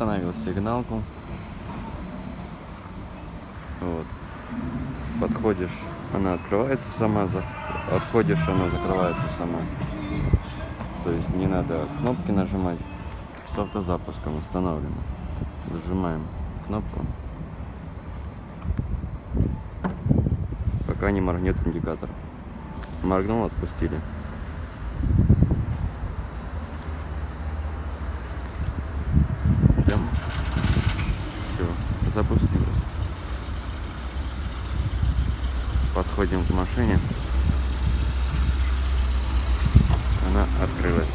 Установил сигналку. Вот. Подходишь, она открывается сама, отходишь, она закрывается сама. То есть не надо кнопки нажимать. С автозапуском установлено. Зажимаем кнопку, пока не моргнет индикатор. Моргнул, отпустили. Ждем. Все, запустилось. Подходим к машине. Она открылась.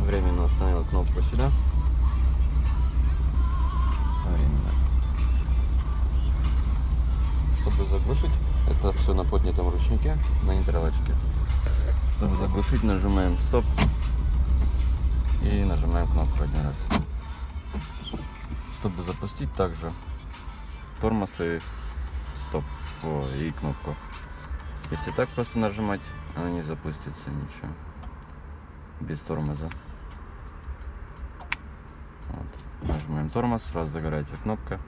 Временно установил кнопку сюда. Временно. Чтобы заглушить, это все на поднятом ручнике, на нейтралочке. Чтобы заглушить, нажимаем стоп и нажимаем кнопку один раз. Чтобы запустить, также тормоз и стоп. И кнопку. Если так просто нажимать, она не запустится ничего. Без тормоза. Вот. Нажимаем тормоз, сразу загорается кнопка.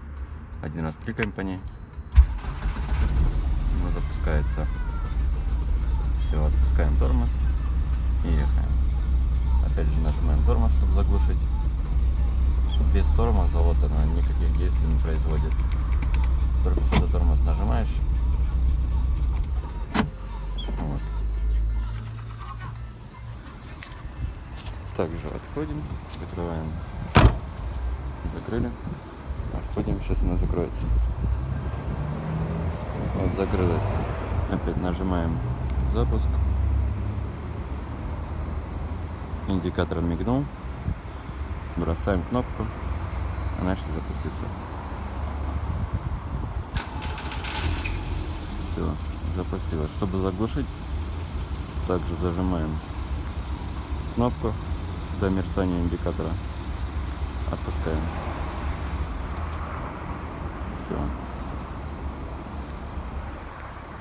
Один раз кликаем по ней. Она запускается. Все, отпускаем тормоз и ехаем. Опять же нажимаем тормоз, чтобы заглушить. Без тормоза вот она никаких действий не производит. Только когда тормоз нажимаешь. Вот. Также отходим, закрываем. Закрыли. Отходим, сейчас она закроется. Вот, закрылась. Опять нажимаем запуск. Индикатор мигнул. Бросаем кнопку. Она сейчас запустится. Все, запустилась. Чтобы заглушить, также зажимаем кнопку до мерцания индикатора. Отпускаем. Все.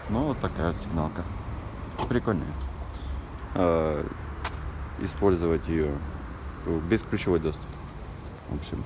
Ну вот такая вот сигналка. Прикольная. Использовать ее без ключевой доступ. В общем.